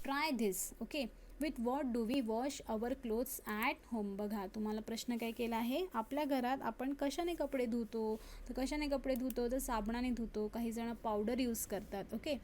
Try this. Okay. With what do we wash our clothes at home. बघा तुम्हाला प्रश्न काय केला आहे, आपल्या घरात आपण कशाने कपडे धुतो. तर कशाने कपडे धुतो, तर साबणाने धुतो, काही जण पावडर यूज करतात. Okay.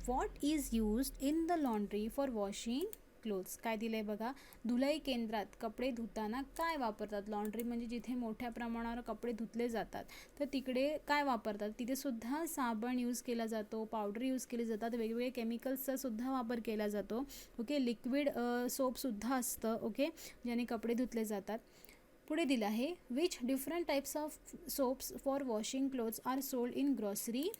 What is used in the laundry for washing clothes. काय दिलं आहे बघा, धुलाई केंद्रात कपडे धुताना काय वापरतात. लॉन्ड्री म्हणजे जिथे मोठ्या प्रमाणावर कपडे धुतले जातात, तर तिकडे काय वापरतात. तिथे सुद्धा साबण यूज केला जातो, पावडर यूज केले जातात, वेगवेगळे केमिकल्सचा सुद्धा वापर केला जातो. ओके. लिक्विड सोपसुद्धा असतं. ओके, ज्याने कपडे धुतले जातात. पुढे दिलं आहे, which different types of soaps for washing clothes are sold in grocery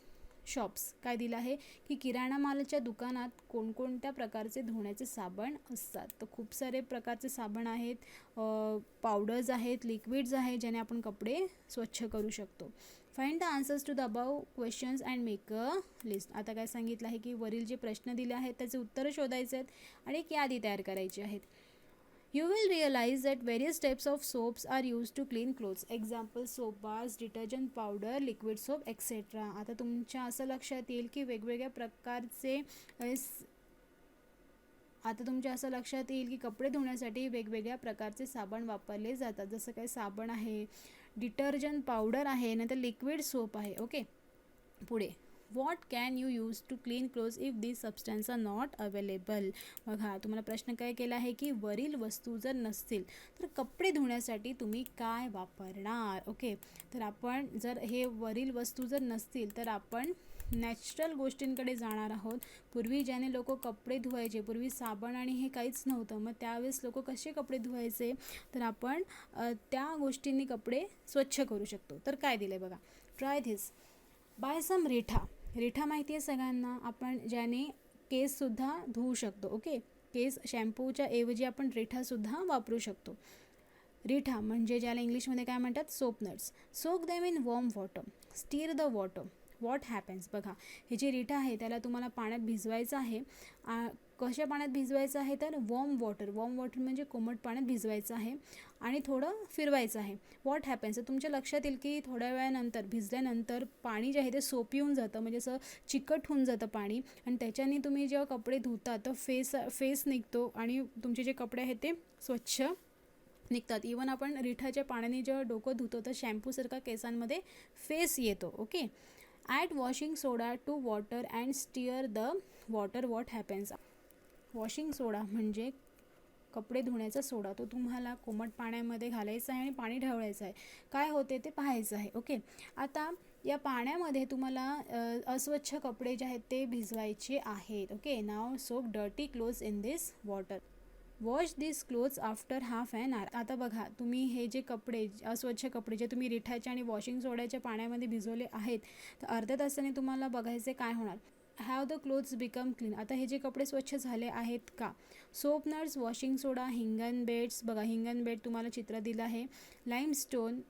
shops. काय दिलं आहे की किराणा मालाच्या दुकानात कोणकोणत्या प्रकारचे धुण्याचे साबण असतात. तर खूप सारे प्रकारचे साबण आहेत, पावडर्स आहेत, लिक्विड्स आहेत, ज्याने आपण कपडे स्वच्छ करू शकतो. Find the answers to the above questions and make a list. आता काय सांगितलं आहे की वरील जे प्रश्न दिले आहेत त्याचे उत्तरं शोधायचे आहेत आणि एक यादी तयार करायची आहेत. You will realize that various types of soaps are used to clean clothes. Example, soap bars, detergent powder, liquid soap, etc. आता तुमच्या असं लक्षात येईल की वेगवेगळ्या प्रकारचे कपडे धुण्यासाठी वेगवेगळ्या प्रकारचे साबण वापरले जातात. जसं काही साबण आहे, डिटर्जंट पावडर आहे, नंतर लिक्विड सोप आहे. ओके. पुढे, what can you use to clean clothes if this substance are not available. बघा तुम्हाला प्रश्न काय केला आहे की वरील वस्तू जर नसतील तर कपडे धुण्यासाठी तुम्ही काय वापरणार. ओके. तर आपण जर हे वरील वस्तू जर नसतील तर आपण नॅचरल गोष्टींकडे जाणार आहोत. पूर्वी ज्याने लोक कपडे धुवायचे, पूर्वी साबण आणि हे काहीच नव्हतं, मग त्यावेळेस लोक कसे कपडे धुवायचे, तर आपण त्या गोष्टींनी कपडे स्वच्छ करू शकतो. तर काय दिलं आहे बघा, ट्राय धिस. बाय सम रिठा. रिठा माहिती आहे सगळ्यांना, आपण ज्याने केससुद्धा धुवू शकतो. ओके. केस शॅम्पूच्या ऐवजी आपण रिठासुद्धा वापरू शकतो. रिठा म्हणजे ज्याला इंग्लिशमध्ये काय म्हणतात, soap nuts. Soak them in warm water, stir the water. What happens. बघा हे जे रिठा आहे त्याला तुम्हाला पाण्यात भिजवायचं आहे. कशा पाण्यात भिजवायचं आहे, तर वॉर्म वॉटर. वॉर्म वॉटर म्हणजे कोमट पाण्यात भिजवायचं आहे आणि थोडं फिरवायचं आहे. What happens. तर तुमच्या लक्षात येईल की थोड्या वेळानंतर भिजल्यानंतर पाणी जे आहे ते सोप येऊन जातं, म्हणजे असं चिकट होऊन जातं पाणी, आणि त्याच्याने तुम्ही जेव्हा कपडे धुता तर फेस निघतो आणि तुमचे जे कपडे आहेत ते स्वच्छ निघतात. इवन आपण रिठाच्या पाण्याने जेव्हा डोकं धुतो तर शॅम्पूसारखा केसांमध्ये फेस येतो. Okay. Add washing soda to water and stir the water. What happens. Washing soda म्हणजे कपडे धुण्याचा सोडा, तो तुम्हाला कोमट पाण्यामध्ये घालायचा आहे आणि पाणी ढवळायचं आहे. काय होते ते पाहायचं आहे. ओके. आता या पाण्यामध्ये तुम्हाला अस्वच्छ कपडे जे आहेत ते भिजवायचे आहेत. Okay. Now soak dirty clothes in this water. Wash this clothes after half an hour. आता बघा तुम्ही हे जे कपडे, अस्वच्छ कपडे जे तुम्ही रिठाच्या आणि वॉशिंग सोड्याच्या पाण्यामध्ये भिजवले आहेत, तर अर्ध्या तासाने तुम्हाला बघायचे काय होणार. Have the clothes become clean. आता हे जे कपडे स्वच्छ झाले आहेत का. सोप नट्स, वॉशिंग सोडा, हिंगन बेड्स. बघा हिंगन बेड तुम्हाला चित्र दिलं आहे. Limestone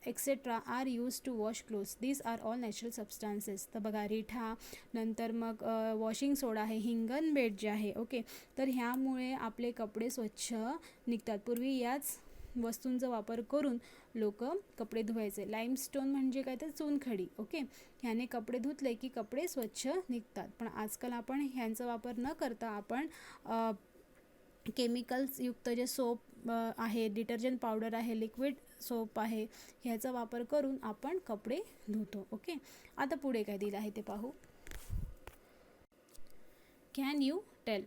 etcetera are used to wash clothes. These are all natural substances. तर बघा रिठा, नंतर मग वॉशिंग सोडा आहे, हिंगन बेड जे आहे. ओके. तर ह्यामुळे आपले कपडे स्वच्छ निघतात. पूर्वी याच वस्तूंचा वापर करून लोक कपडे धुवायचे. लाईमस्टोन म्हणजे काय, तर चुनखडी. ओके. ह्याने कपडे धुतले की कपडे स्वच्छ निघतात. पण आजकाल आपण ह्यांचा वापर न करता आपण केमिकल्सयुक्त जे सोप आहे, डिटर्जंट पावडर आहे, लिक्विड सोप आहे, ह्याचा वापर करून आपण कपडे धुतो. ओके. आता पुढे काय दिलं आहे ते पाहू. Can you tell,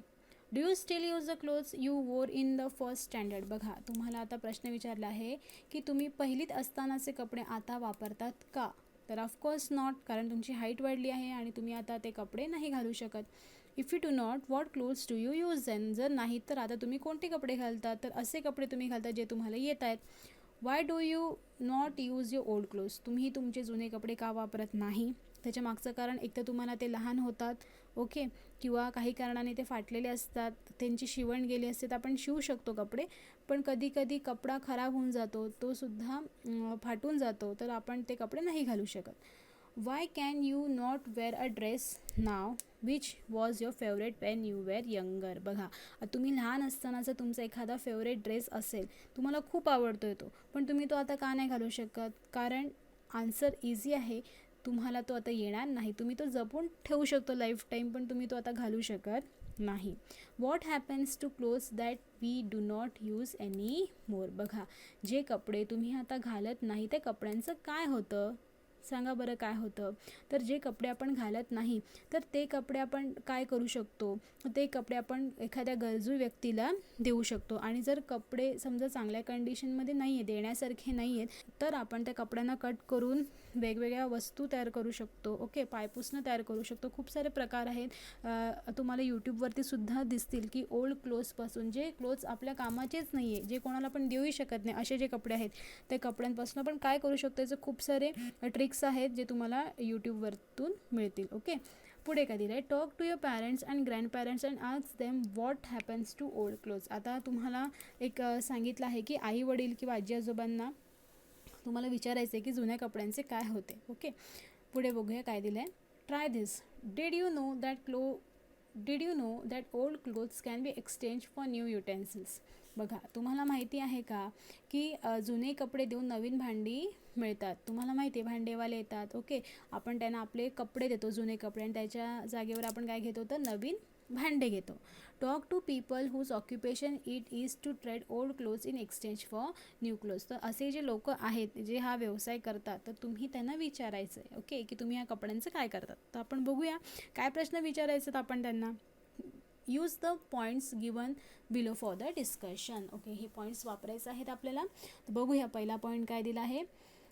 do you still use the clothes you wore in the first standard. बघा तुम्हाला आता प्रश्न विचारला आहे की तुम्ही पहिलीत असतानाचे कपडे आता वापरतात का. तर ऑफकोर्स नॉट, कारण तुमची हाईट वाढली आहे आणि तुम्ही आता ते कपडे नाही घालू शकत. If you do not, what clothes do you use then. जर नाही तर आता तुम्ही कोणते कपडे घालतात, तर असे कपडे तुम्ही घालता जे तुम्हाला येत आहेत. Why do you not use your old clothes. तुम्ही तुमचे जुने कपडे का वापरत नाही. त्याच्या मागचं कारण एक तर तुम्हाला ते लहान होतात. ओके. किंवा काही कारणाने ते फाटलेले असतात, त्यांची शिवण गेली असते, तर आपण शिवू शकतो कपडे, पण कधी कधी कपडा खराब होऊन जातो, तो सुद्धा फाटून जातो, तर आपण ते कपडे नाही घालू शकत. Why can you not wear a dress now which was your favourite when you were younger. बघा तुम्ही लहान असतानाचा तुमचा एखादा फेवरेट ड्रेस असेल, तुम्हाला खूप आवडतो तो, पण तुम्ही तो आता का नाही घालू शकत. कारण आन्सर इझी आहे, तुम्हाला तो आता येणार नाही. तुम्ही तो जपून ठेवू शकतो लाईफ टाईम, पण तुम्ही तो आता घालू शकत नाही. What happens to clothes that we do not use any more. बघा, जे कपडे तुम्ही आता घालत नाही त्या कपड्यांचं काय होतं, सांगा बरं काय होतं. तर जे कपडे आपण घालत नाही तर ते कपडे आपण काय करू शकतो, ते कपडे आपण एखाद्या गरजू व्यक्तीला देऊ शकतो. आणि जर कपडे समजा चांगल्या कंडिशनमध्ये नाही आहे, देण्यासारखे नाही आहेत, तर आपण त्या कपड्यांना कट करून वेगवेगळ्या वस्तू तयार करू शकतो. ओके, पायपुसणं तयार करू शकतो. खूप सारे प्रकार आहेत. तुम्हाला यूट्यूबवरती सुद्धा दिसतील की ओल्ड क्लोथ्सपासून, जे क्लोथ्स आपल्या कामाचेच नाही आहे, जे कोणाला आपण देऊही शकत नाही, असे जे कपडे आहेत, त्या कपड्यांपासून आपण काय करू शकतो, याचे खूप सारे ट्रिक्स आहेत जे तुम्हाला यूट्यूबवरतून मिळतील. ओके, पुढे काय दिलं आहे, talk to your parents and grandparents and ask them what happens to old clothes. आता तुम्हाला एक सांगितलं आहे की आई वडील किंवा आजी आजोबांना तुम्हाला विचारायचं आहे की जुन्या कपड्यांचे काय होते. ओके, पुढे बघूया काय दिलं आहे. Try this. Did you know that old clothes can be exchange for new utensils. बघा, तुम्हाला माहिती आहे का की जुने कपडे देऊन नवीन भांडी मिळतात. तुम्हाला माहिती आहे, भांडेवाले येतात. ओके, आपण त्यांना आपले कपडे देतो, जुने कपडे, आणि त्याच्या जागेवर आपण काय घेतो, तर नवीन भांडे घेतो. Talk to people whose occupation it is to trade old clothes in exchange for new clothes. तर असे जे लोक आहेत जे हा व्यवसाय करतात, तर तुम्ही त्यांना विचारायचं आहे ओके की तुम्ही या कपड्यांचं काय करतात. तर आपण बघूया काय प्रश्न विचारायचे आपण त्यांना. Use the points given below for the discussion. Okay, हे पॉईंट्स वापरायचे आहेत आपल्याला. तर बघूया पहिला पॉईंट काय दिला आहे.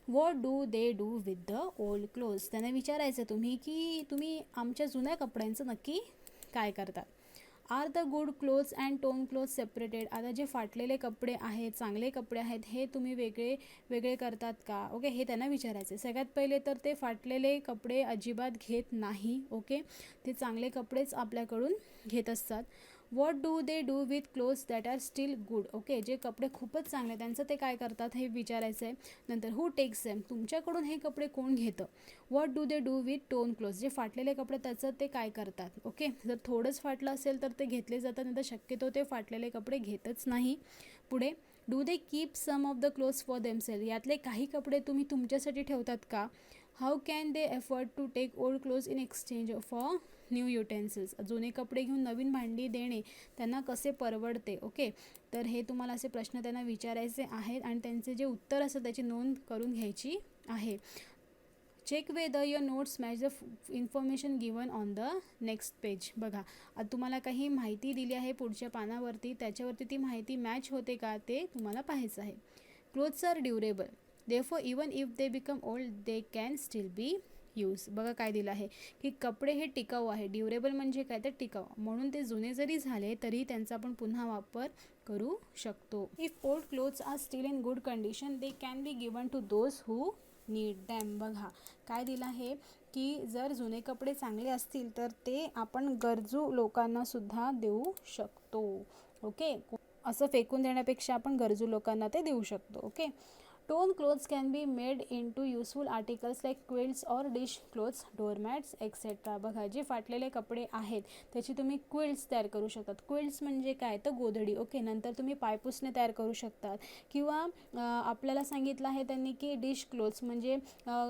What do they do with the old clothes. त्यांना विचारायचं तुम्ही की तुम्ही आमच्या जुन्या कपड्यांचं नक्की काय करतात. Are the good clothes and torn clothes separated. आता जे फाटलेले कपडे आहेत, चांगले कपडे आहेत, हे तुम्ही वेगळे वेगळे करतात का. ओके, हे त्यांना विचारायचे. सगळ्यात पहिले तर ते फाटलेले कपडे अजिबात घेत नाही. ओके, ते चांगले कपडेच आपल्याकडून घेत असतात. What do they do with clothes that are still good. Okay, जे कपडे खूपच चांगले त्यांचं ते काय करतात हे विचारायचं आहे. नंतर हू टेक्स देम. तुमच्याकडून हे कपडे कोण घेतं. What do they do with tone clothes. जे फाटलेले कपडे त्याचं ते काय करतात. ओके, जर थोडंच फाटलं असेल तर ते घेतले जातात, नाही तर शक्यतो ते फाटलेले कपडे घेतच नाही. पुढे, do they keep some of the clothes for themself. यातले काही कपडे तुम्ही तुमच्यासाठी ठेवतात का. How can they effort to take old clothes in exchange for new utensils. जुने कपडे घेऊन नवीन भांडी देणे त्यांना कसे परवडते. ओके, तर हे तुम्हाला असे प्रश्न त्यांना विचारायचे आहेत आणि त्यांचे जे उत्तर असतं त्याची नोंद करून घ्यायची आहे. Check whether your notes match the information given on the next page. बघा, आता तुम्हाला काही माहिती दिली आहे पुढच्या पानावरती, त्याच्यावरती ती माहिती मॅच होते का ते तुम्हाला पाहायचं आहे. Clothes are durable, therefore even if they become old they can still be use. बघा काय दिलं आहे की कपडे हे टिकाऊ आहे. ड्युरेबल म्हणजे काय, तर टिकाऊ, म्हणून ते जुने जरी झाले तरी त्यांचा आपण पुन्हा वापर करू शकतो. If old clothes are still in good condition they can be given to those who need them. बघा काय दिलं आहे की जर जुने कपडे चांगले असतील तर ते आपण गरजू लोकांना सुद्धा देऊ शकतो. ओके, असं फेकून देण्यापेक्षा आपण गरजू लोकांना ते देऊ शकतो. Okay, torn clothes can be made into useful articles like quilts or dish cloths, doormats etcetera. बघा, जे फाटलेले कपडे आहेत त्याची तुम्ही क्विल्ट्स तयार करू शकतात. क्विल्ट्स म्हणजे काय, तर गोधडी. ओके, नंतर तुम्ही पायपुसणे तयार करू शकतात, किंवा आपल्याला सांगितलं आहे त्यांनी की डिश क्लोथ्स म्हणजे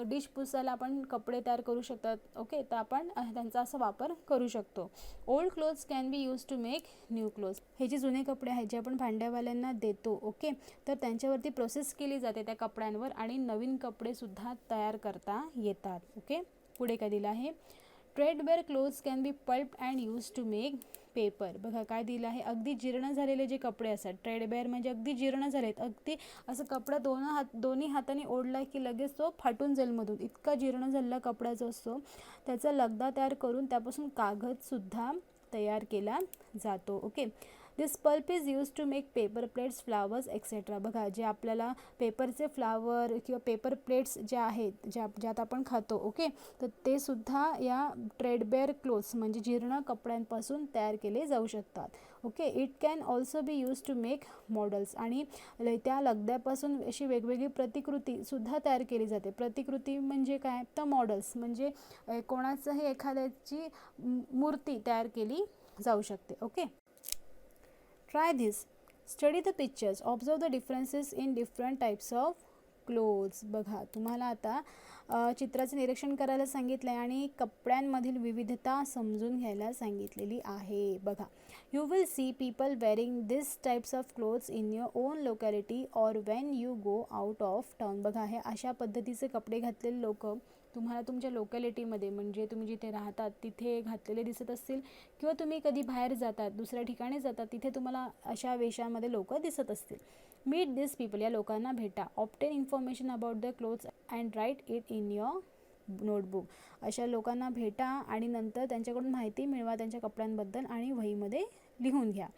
डिश पुसायला आपण कपडे तयार करू शकतात. ओके, तर आपण त्यांचा असा वापर करू शकतो. Old clothes can be use to make new clothes. हे जे जुने कपडे आहेत जे आपण भांड्यावाल्यांना देतो, ओके, तर त्यांच्यावरती प्रोसेस केली जाते त्या कपड्यांवर आणि नवीन कपडे सुद्धा तयार करता येतात. ओके, पुढे काय दिलं आहे. Threadbare clothes can be pulp and used to make paper. बघा काय दिलं आहे, अगदी जीर्ण झालेले जे कपडे असतात, ट्रेडबेअर म्हणजे अगदी जीर्ण झालेत, अगदी असं कपडा दोन्ही हाताने ओढला की लगेच तो फाटून जाईल मधून, इतका जीर्ण झालेला कपडा जो असतो त्याचा लगदा तयार करून त्यापासून कागदसुद्धा तयार केला जातो. Okay, this pulp is use to make paper plates, flowers etcetera. बघा, जे आपल्याला पेपरचे फ्लावर किंवा पेपर प्लेट्स ज्या आहेत ज्यात आपण खातो, ओके, तर ते सुद्धा या ट्रेडबेअर क्लोथ्स म्हणजे जीर्ण कपड्यांपासून तयार केले जाऊ शकतात. Okay, it can also be use to make models. आणि त्या लगद्यापासून अशी वेगवेगळी प्रतिकृतीसुद्धा तयार केली जाते. प्रतिकृती म्हणजे काय, तर मॉडेल्स म्हणजे कोणाचंही एखाद्याची मूर्ती तयार केली जाऊ शकते. Okay, try this. Study the pictures, observe the differences in different types of clothes. बघा, तुम्हाला आता चित्राचं निरीक्षण करायला सांगितलं आहे आणि कपड्यांमधील विविधता समजून घ्यायला सांगितलेली आहे. बघा, you will see people wearing this types of clothes in your on locality or Wien you go out of town. बघा, हे अशा पद्धतीचे कपडे घातलेले लोक तुम्हाला तुमच्या लोकॅलिटीमध्ये म्हणजे तुम्ही जिथे राहतात तिथे घातलेले दिसत असतील, किंवा तुम्ही कधी बाहेर जातात दुसऱ्या ठिकाणी जातात तिथे तुम्हाला अशा वेशामध्ये लोक दिसत असतील. मीट दिस पीपल, या लोकांना भेटा. Obtain information about the clothes and write it in your notebook. अशा लोकांना भेटा आणि नंतर त्यांच्याकडून माहिती मिळवा त्यांच्या कपड्यांबद्दल आणि वहीमध्ये लिहून घ्या.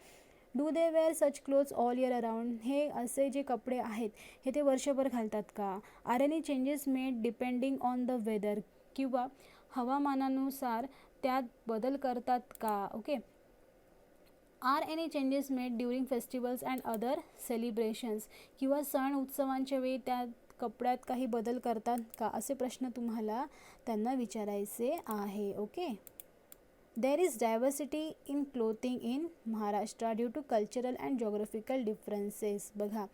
Do they were such clothes all year around. हे असे जे कपडे आहेत हे ते वर्षभर घालतात का? Are any changes made depending on the weather, किंवा हवामानानुसार त्यात बदल करतात का? Okay. Are any changes made during festivals and other celebrations, किंवा सण उत्सवांच्या वेळी त्या कपड्यात काही बदल करतात का? असे प्रश्न तुम्हाला त्यांना विचारायचे आहे. Okay. There is diversity in clothing in Maharashtra due to cultural and geographical differences. बघा,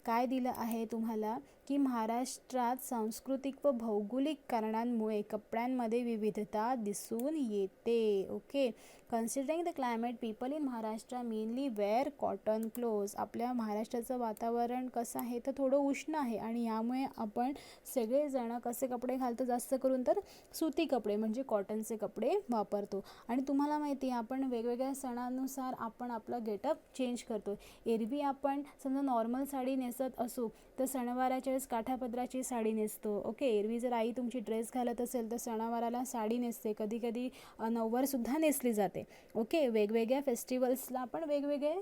काय दिलं आहे तुम्हाला की महाराष्ट्रात सांस्कृतिक व भौगोलिक कारणांमुळे कपड्यांमध्ये विविधता दिसून येते. Okay. Considering the climate, people in Maharashtra mainly wear cotton clothes. आपल्या महाराष्ट्राचं वातावरण कसं आहे तर थोडं उष्ण आहे आणि यामुळे आपण सगळेजण कसे कपडे घालतो, जास्त करून तर सुती कपडे म्हणजे कॉटनचे कपडे वापरतो. आणि तुम्हाला माहिती आहे आपण वेगवेगळ्या सणानुसार आपण आपला गेटअप चेंज करतो. एरवी आपण समजा नॉर्मल साडी नेसत असू तर सणवाराच्या वेळेस काठापदराची साडी नेसतो. ओके. एरवी जर आई तुमची ड्रेस घालत असेल तर सणावाराला साडी नेसते, कधी कधी नऊवारसुद्धा नेसली जाते. ओके. वेगवेगळ्या फेस्टिवल्सला आपण वेगवेगळे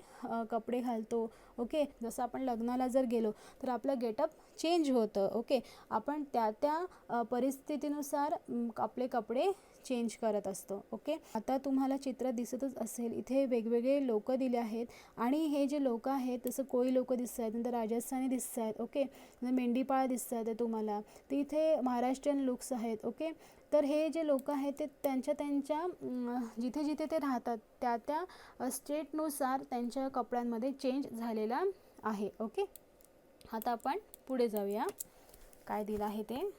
कपडे घालतो. ओके. जसं आपण लग्नाला जर गेलो तर आपलं गेटअप चेंज होतं. ओके. आपण त्या परिस्थितीनुसार आपले कपडे चेंज करत असतो. ओके. आता तुम्हाला चित्र दिसतच असेल, इथे वेगवेगळे लोक दिले आहेत आणि हे जे लोक आहेत तसं कोळी लोक दिसत आहेत, नंतर राजस्थानी दिसत आहेत. ओके. मेंढीपाळ दिसत आहेत तुम्हाला, तर इथे महाराष्ट्रीयन लुक्स आहेत. ओके. तर हे जे लोक आहेत ते त्यांच्या जिथे जिथे ते राहतात त्या स्टेटनुसार त्यांच्या कपड्यांमध्ये चेंज झालेला आहे. ओके. आता आपण पुढे जाऊया, काय दिलं आहे ते.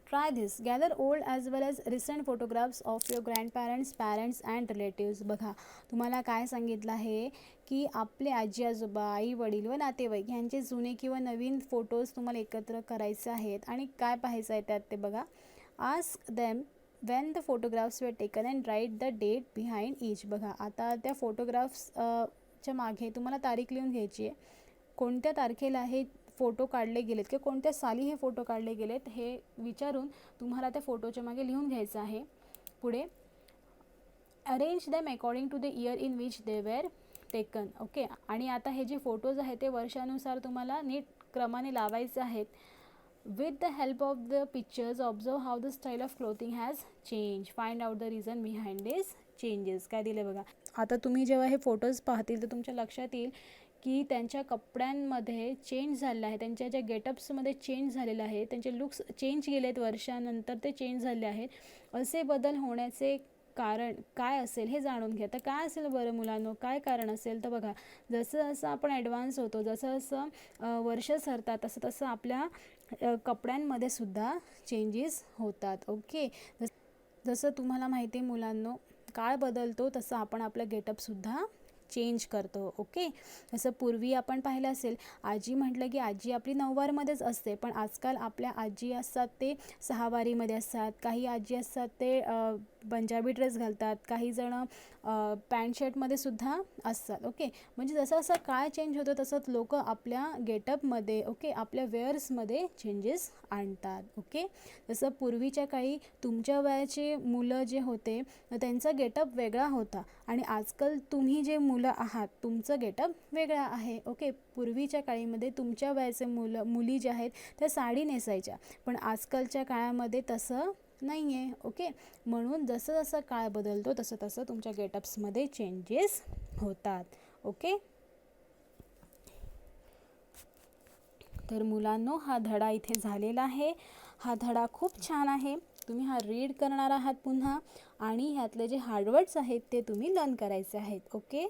Try this. Gather old as well as recent photographs of your grandparents, parents and relatives. बघा, तुम्हाला काय सांगितलं आहे की आपले आजी आजोबा, आई वडील व नातेवाईक यांचे जुने किंवा नवीन फोटोज तुम्हाला एकत्र करायचे आहेत आणि काय पाहायचं आहे त्यात ते बघा. Ask them when the photographs were taken and write the date behind each. बघा, आता त्या फोटोग्राफ्सच्या मागे तुम्हाला तारीख लिहून घ्यायची आहे. कोणत्या तारखेला हे फोटो काढले गेलेत किंवा कोणत्या साली हे फोटो काढले गेलेत हे विचारून तुम्हाला त्या फोटोच्या मागे लिहून घ्यायचं आहे. पुढे arrange them according to the year in which they were taken. Okay. आणि आता हे जे फोटोज आहेत ते वर्षानुसार तुम्हाला नीट क्रमाने लावायचे आहेत. With the help of the pictures observe how the style of clothing has change. Find out the reason behind this changes. काय दिले बघा. आता तुम्ही जेव्हा हे फोटोज पाहतील तर तुमच्या लक्षात येईल की त्यांच्या कपड्यांमध्ये चेंज झालेलं आहे, त्यांच्या ज्या गेटअप्समध्ये चेंज झालेलं आहे, त्यांचे लुक्स चेंज गेले आहेत, वर्षानंतर ते चेंज झाले आहेत. असे बदल होण्याचे कारण काय असेल हे जाणून घ्या. तर काय असेल बरं मुलांनो, काय कारण असेल तर बघा, जसं जसं आपण ॲडव्हान्स होतो, जसं जसं वर्ष सरतात तसं तसं आपल्या कपड्यांमध्ये सुद्धा चेंजेस होतात. ओके. जसं तुम्हाला माहिती आहे मुलांनो, काळ बदलतो तसं आपण आपलं गेटअपसुद्धा चेंज करतो. ओके. जसं पूर्वी आपण पाहिलं असेल, आजी म्हटलं की आजी आपली नऊवारमध्येच असते, पण आजकाल आपल्या आजी असतात ते सहावारीमध्ये असतात, काही आजी असतात ते पंजाबी ड्रेस घालतात, काही जण पॅन्ट शर्टमध्ये सुद्धा असतात. ओके. म्हणजे जसं जसं काय चेंज होतं तसं लोक आपल्या गेटअपमध्ये ओके आपल्या वेअर्समध्ये चेंजेस आणतात. ओके. जसं पूर्वीच्या काळी तुमच्या वयाचे मुलं जे होते त्यांचा गेटअप वेगळा होता आणि आजकाल तुम्ही जे मुलं आहात तुमचं गेटअप वेगळा आहे. ओके. पूर्वीच्या काळीमध्ये तुमच्या वयाचे मुली ज्या आहेत त्या साडी नेसायच्या, पण आजकालच्या काळामध्ये तसं नाही आहे. ओके. म्हणून जसं जसं काळ बदलतो तसं तसं तुमच्या गेटअप्समध्ये चेंजेस होतात. ओके. तर मुलांनो, हा धडा इथे झालेला आहे. हा धडा खूप छान आहे. तुम्ही हा रीड करणार आहात पुन्हा आणि ह्यातले जे हार्डवर्ड्स आहेत ते तुम्ही लर्न करायचे आहेत. ओके.